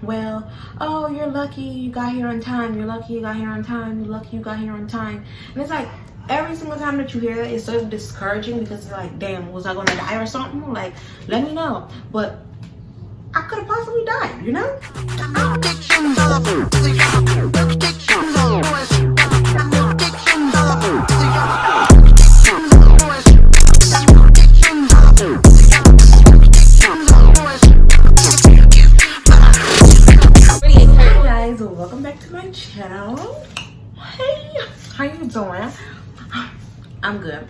well, oh, you're lucky you got here on time, you're lucky you got here on time, you're lucky you got here on time. And it's like every single time that you hear that, it's so discouraging because it's like, damn, was I gonna die or something? Like, let me know. But I could have possibly died, you know? Welcome back to my channel. Hey, how you doing? I'm good.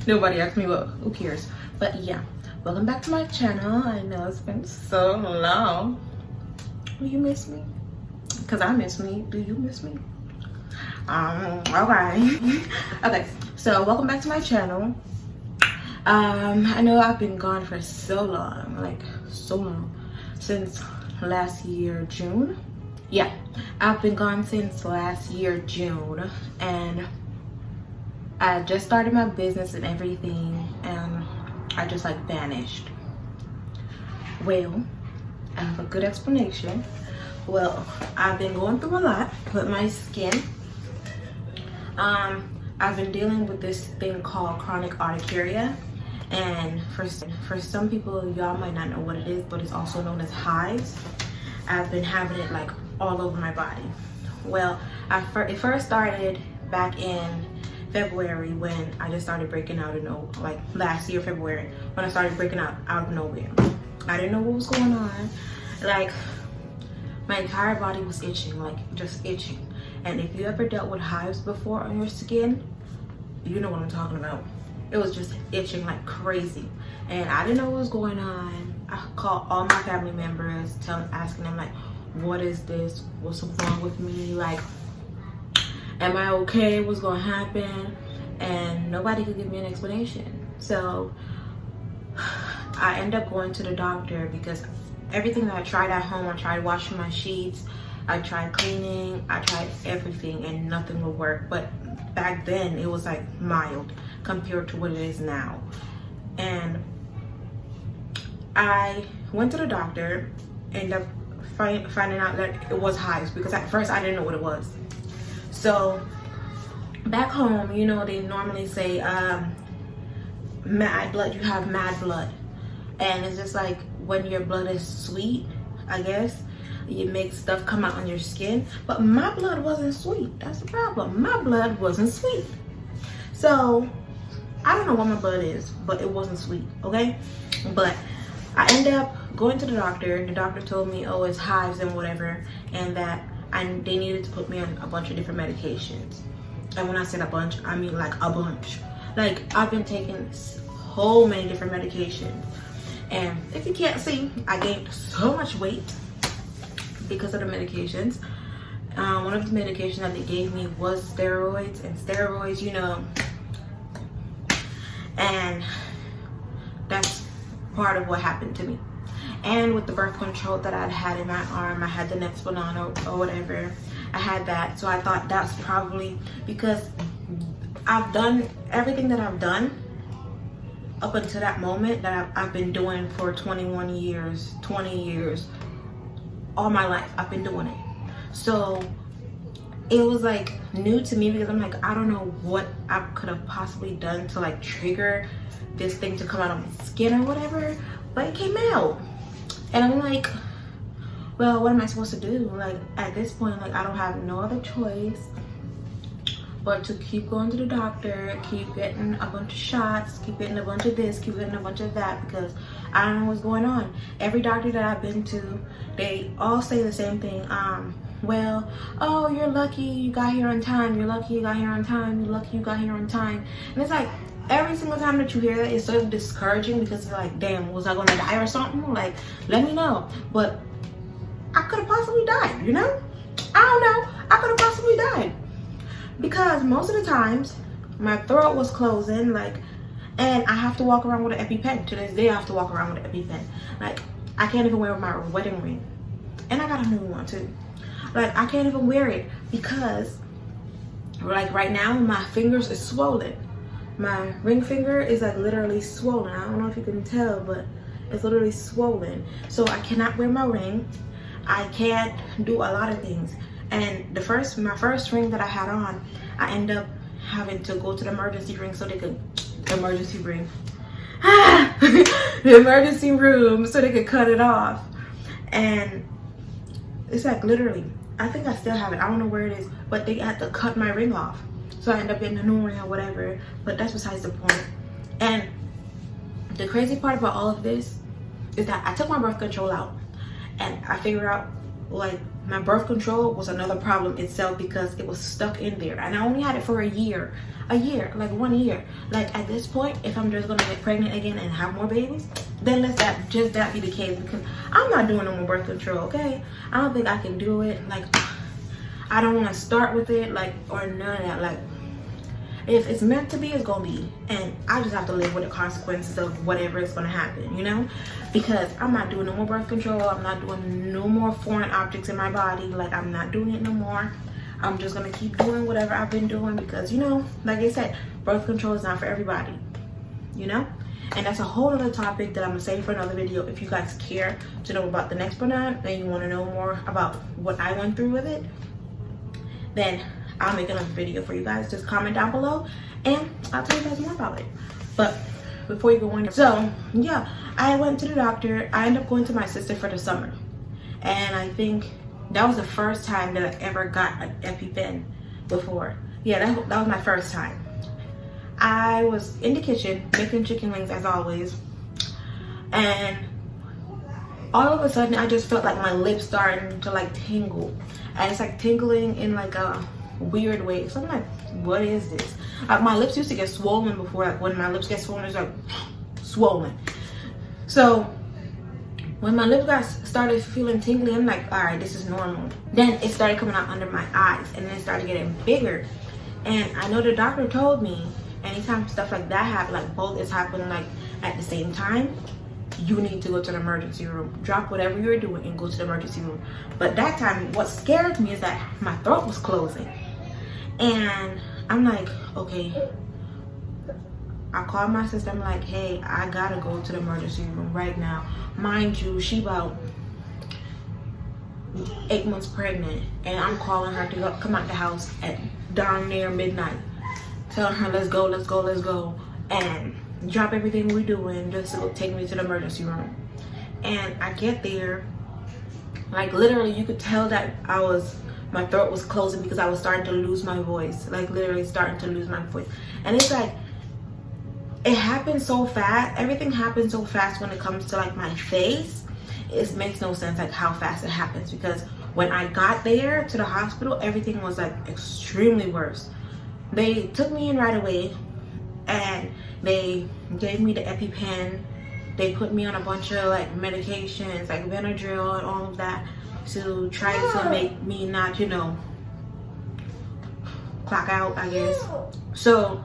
Nobody asked me what, who cares? But yeah, welcome back to my channel. I know it's been so long. Do you miss me? Because I miss me. Do you miss me? Okay. Okay, so welcome back to my channel. I know I've been gone for so long, like so long, since last year June. Yeah, I've been gone since last year June, and I just started my business and everything, and I just like vanished. Well, I have a good explanation. Well, I've been going through a lot with my skin. I've been dealing with this thing called chronic Articuria, and for some people, y'all might not know what it is, but it's also known as hives. I've been having it like all over my body. Well, it first started back in February when I just started breaking out like last year February, when I started breaking out of nowhere. I didn't know what was going on. Like, my entire body was itching, like just itching. And if you ever dealt with hives before on your skin, you know what I'm talking about. It was just itching like crazy, and I didn't know what was going on. I called all my family members, asking them like, what is this? What's wrong with me? Like, am I okay? What's gonna happen? And nobody could give me an explanation. So I ended up going to the doctor because everything that I tried at home, I tried washing my sheets, I tried cleaning, I tried everything, and nothing would work. But back then it was like mild compared to what it is now. And I went to the doctor, ended up finding out that it was hives, because at first I didn't know what it was. So back home, you know, they normally say mad blood, you have mad blood, and it's just like when your blood is sweet, I guess, you make stuff come out on your skin. But my blood wasn't sweet. That's the problem. My blood wasn't sweet. So I don't know what my blood is, but it wasn't sweet, okay? But I ended up going to the doctor, and the doctor told me, oh, it's hives and whatever, and that they needed to put me on a bunch of different medications. And when I said a bunch, I mean like a bunch. Like, I've been taking so many different medications. And if you can't see, I gained so much weight because of the medications. One of the medications that they gave me was steroids, and steroids, you know, and that's part of what happened to me. And with the birth control that I'd had in my arm, I had the Nexplanon or whatever, I had that. So I thought that's probably because I've done everything that I've done up until that moment that I've been doing for 21 years, 20 years, all my life I've been doing it. So it was like new to me, because I'm like, I don't know what I could have possibly done to like trigger this thing to come out of my skin or whatever, but it came out. And I'm like, well, what am I supposed to do? Like, at this point, like, I don't have no other choice but to keep going to the doctor, keep getting a bunch of shots, keep getting a bunch of this, keep getting a bunch of that, because I don't know what's going on. Every doctor that I've been to, they all say the same thing. Well, oh, you're lucky you got here on time, you're lucky you got here on time, you're lucky you got here on time. And it's like, every single time that you hear that, it's so discouraging, because it's like, damn, was I gonna die or something? Like, let me know. But I could have possibly died, you know? I don't know. I could have possibly died, because most of the times my throat was closing, like, and I have to walk around with an EpiPen. To this day, I have to walk around with an EpiPen. Like, I can't even wear my wedding ring, and I got a new one too. Like, I can't even wear it because, like, right now my fingers is swollen. My ring finger is like literally swollen. I don't know if you can tell, but it's literally swollen. So I cannot wear my ring. I can't do a lot of things. And my first ring that I had on, I ended up having to go to the emergency room so they could the emergency room so they could cut it off. And it's like literally, I think I still have it, I don't know where it is, but they had to cut my ring off, so I ended up getting a new ring or whatever. But that's besides the point. And the crazy part about all of this is that I took my birth control out, and I figured out like my birth control was another problem itself because it was stuck in there, and I only had it for a year, like 1 year. Like at this point, if I'm just gonna get pregnant again and have more babies, then let that be the case, because I'm not doing no more birth control. Okay, I don't think I can do it. Like I don't want to start with it, like, or none of that. Like if it's meant to be, it's gonna be, and I just have to live with the consequences of whatever is gonna happen, you know, because I'm not doing no more birth control. I'm not doing no more foreign objects in my body. Like I'm not doing it no more. I'm just gonna keep doing whatever I've been doing, because, you know, like I said, birth control is not for everybody, you know. And that's a whole other topic that I'm gonna save for another video. If you guys care to know about the next banana and you want to know more about what I went through with it, then I'll make another video for you guys. Just comment down below and I'll tell you guys more about it. But before you go on, so yeah, I went to the doctor. I ended up going to my sister for the summer, and I think that was the first time that I ever got an EpiPen before. Yeah, that was my first time. I was in the kitchen making chicken wings as always, and all of a sudden I just felt like my lips starting to like tingle, and it's like tingling in like a weird way. So I'm like, what is this? Like my lips used to get swollen before. Like when my lips get swollen, it's like swollen. So when my lips started feeling tingly, I'm like, all right, this is normal. Then it started coming out under my eyes, and then it started getting bigger. And I know the doctor told me anytime stuff like that happen, like both is happening like at the same time, you need to go to the emergency room. Drop whatever you're doing and go to the emergency room. But that time, what scared me is that my throat was closing. And I'm like, okay. I called my sister. I'm like, hey, I gotta go to the emergency room right now. Mind you, she about 8 months pregnant, and I'm calling her to come out the house at darn near midnight, telling her let's go, and drop everything we're doing just to take me to the emergency room. And I get there, like literally you could tell that my throat was closing because I was starting to lose my voice, like literally starting to lose my voice. And it's like, it happened so fast. Everything happens so fast when it comes to like my face. It makes no sense like how fast it happens, because when I got there to the hospital, everything was like extremely worse. They took me in right away, and they gave me the EpiPen. They put me on a bunch of like medications like Benadryl and all of that to try to make me not, you know, clock out, I guess. So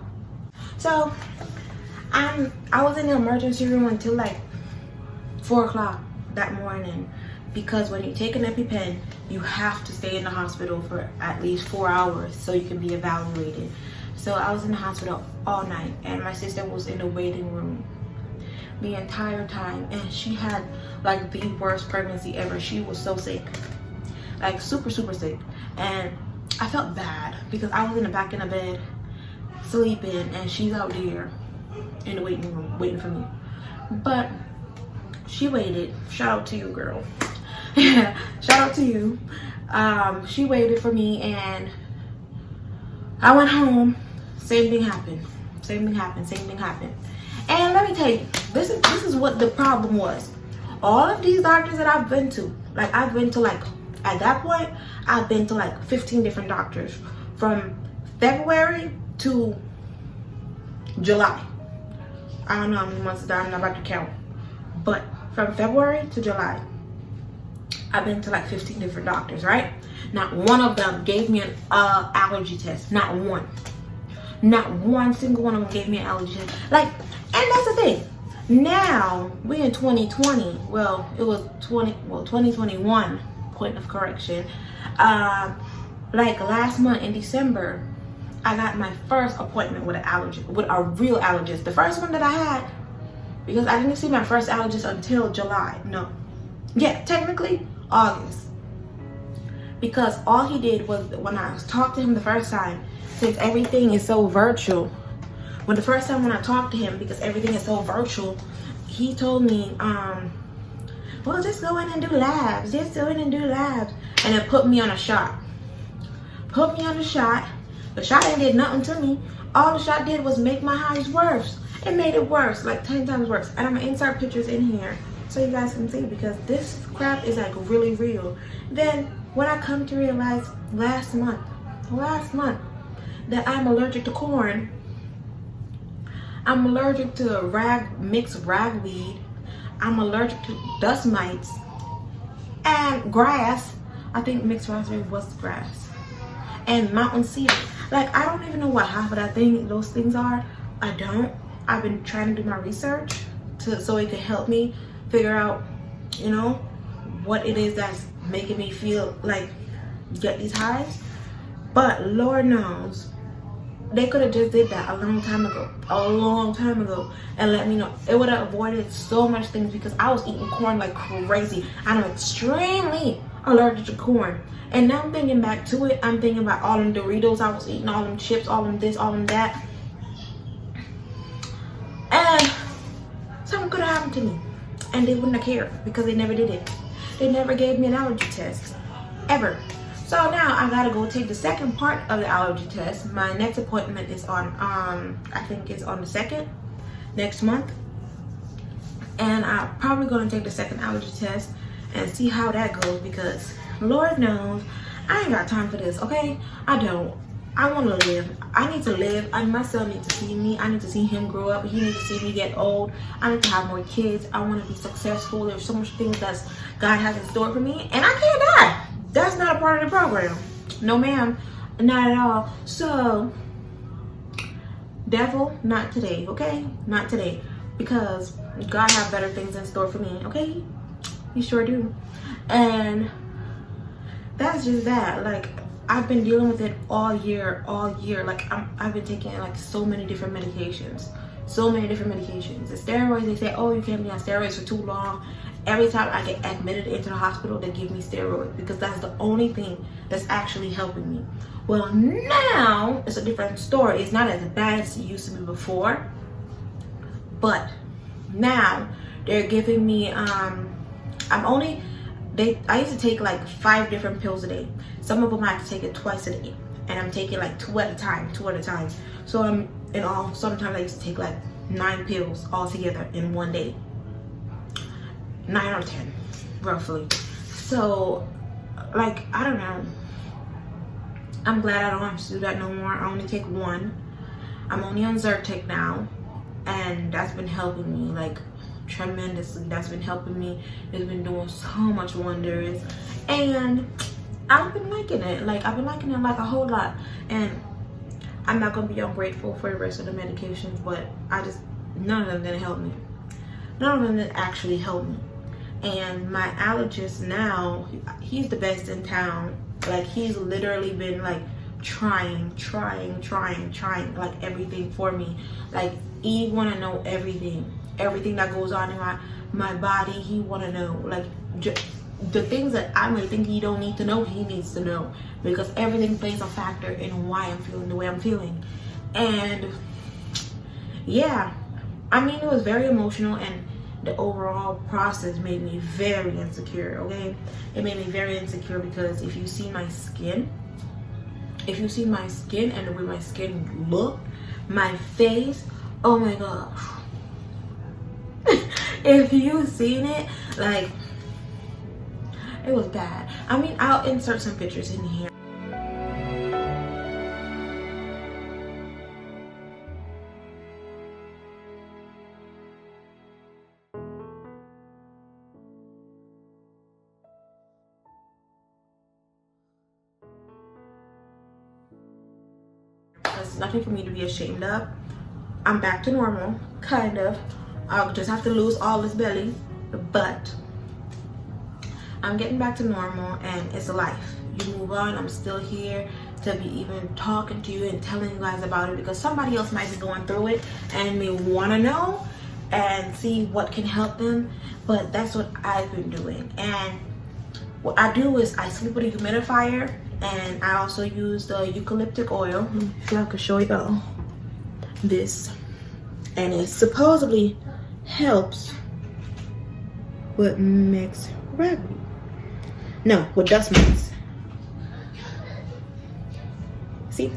I was in the emergency room until like 4 o'clock that morning, because when you take an EpiPen, you have to stay in the hospital for at least 4 hours so you can be evaluated. So I was in the hospital all night, and my sister was in the waiting room the entire time, and she had like the worst pregnancy ever. She was so sick, like super sick, and I felt bad because I was in the back in the bed sleeping, and she's out there in the waiting room waiting for me. But she waited. Shout out to you, girl. Shout out to you. She waited for me, and I went home. Same thing happened. And let me tell you, this is what the problem was. All of these doctors that I've been to, like at that point, I've been to like 15 different doctors from February to July. I don't know how many months I'm not about to count, but from February to July, I've been to like 15 different doctors, right? Not one of them gave me an allergy test. Not one single one of them gave me an allergy test. Like, and that's the thing. Now we in 2020. Well, it was 2021. Point of correction. Like last month in December, I got my first appointment with a real allergist. The first one that I had, because I didn't see my first allergist until July. No, yeah, technically August. because all he did was, when I talked to him the first time, since everything is so virtual, when I talked to him, because everything is so virtual, he told me, well, just go in and do labs. Just go in and do labs. And it put me on a shot. Put me on the shot. The shot ain't did nothing to me. All the shot did was make my hives worse. It made it worse, like 10 times worse. And I'm gonna insert pictures in here so you guys can see, because this crap is like really real. Then when I come to realize last month that I'm allergic to corn, I'm allergic to mixed ragweed, I'm allergic to dust mites and grass. I think mixed raspberry was grass, and mountain cedar. Like, I don't even know what half of those things are. I don't. I've been trying to do my research so it could help me figure out, you know, what it is that's making me feel like get these hives. But Lord knows, they could have just did that a long time ago, and let me know. It would have avoided so much things, because I was eating corn like crazy. I'm extremely allergic to corn. And now I'm thinking back to it, I'm thinking about all them Doritos I was eating, all them chips, all them this, all them that. And something could have happened to me, and they wouldn't have cared, because they never did it. They never gave me an allergy test, ever. So now I gotta go take the second part of the allergy test. My next appointment is on, I think it's on the 2nd, next month. And I'm probably gonna take the second allergy test and see how that goes, because Lord knows, I ain't got time for this, okay? I don't. I wanna live. I need to live. My son needs to see me. I need to see him grow up. He needs to see me get old. I need to have more kids. I wanna be successful. There's so much things that God has in store for me, and I can't die. That's not a part of the program. No ma'am, not at all. So, devil, not today, okay? Not today. Because God have better things in store for me, okay? He sure do. And that's just that. Like, I've been dealing with it all year. Like, I've been taking like so many different medications. The steroids, they say, oh, you can't be on steroids for too long. Every time I get admitted into the hospital, they give me steroids, because that's the only thing that's actually helping me. Well, now it's a different story. It's not as bad as it used to be before, but now they're giving me, I used to take like 5 different pills a day. Some of them I have to take it twice a day, and I'm taking like 2 at a time. So sometimes I used to take like 9 pills all together in one day. 9 or 10, roughly. So, like, I don't know. I'm glad I don't have to do that no more. I only take 1. I'm only on Zyrtec now, and that's been helping me like tremendously. That's been helping me. It's been doing so much wonders, and I've been liking it. Like, I've been liking it like a whole lot. And I'm not gonna be ungrateful for the rest of the medications, but none of them didn't help me. None of them didn't actually help me. And my allergist now, he's the best in town. Like, he's literally been like trying like everything for me. Like, he want to know everything that goes on in my body. He want to know, like, the things that I may think he don't need to know, he needs to know, because everything plays a factor in why I'm feeling the way I'm feeling. And yeah, I mean, it was very emotional, and the overall process made me very insecure, okay? It made me very insecure, because if you see my skin and the way my skin looked, my face, oh my gosh. If you seen it, like, it was bad. I mean, I'll insert some pictures in here. There's nothing for me to be ashamed of. I'm back to normal, kind of. I'll just have to lose all this belly, but I'm getting back to normal, and it's a life. You move on. I'm still here to be even talking to you and telling you guys about it, because somebody else might be going through it and may want to know and see what can help them. But that's what I've been doing, and what I do is I sleep with a humidifier, and I also use the eucalyptic oil. If I could show you this, and it supposedly helps with mixed rabbit. No, with dust mites. See,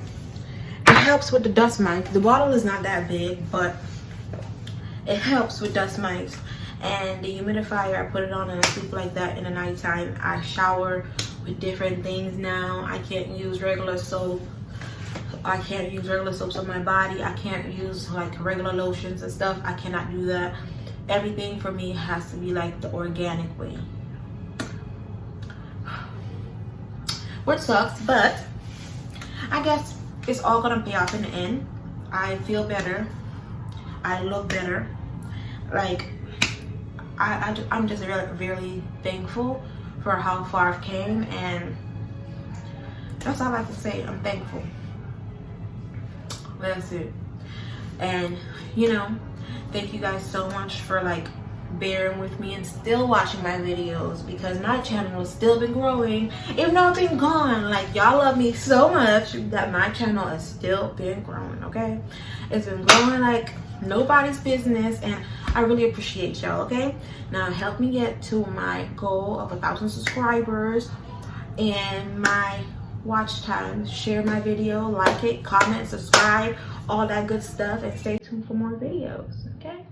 it helps with the dust mites. The bottle is not that big, but it helps with dust mites. And the humidifier, I put it on and I sleep like that in the nighttime. I shower with different things now. I can't use regular soap. I can't use regular soaps on my body. I can't use like regular lotions and stuff. I cannot do that. Everything for me has to be like the organic way. Which sucks, but I guess it's all gonna pay off in the end. I feel better. I look better. Like, I'm just really thankful for how far I've came, and that's all I can say. I'm thankful. That's it. And you know, thank you guys so much for like bearing with me and still watching my videos, because my channel has still been growing even though I've been gone. Like, y'all love me so much that my channel has still been growing. Okay, it's been growing like nobody's business, and I really appreciate y'all. Okay, now help me get to my goal of 1,000 subscribers and my watch time. Share my video, like it, comment, subscribe, all that good stuff, and stay tuned for more videos. Okay.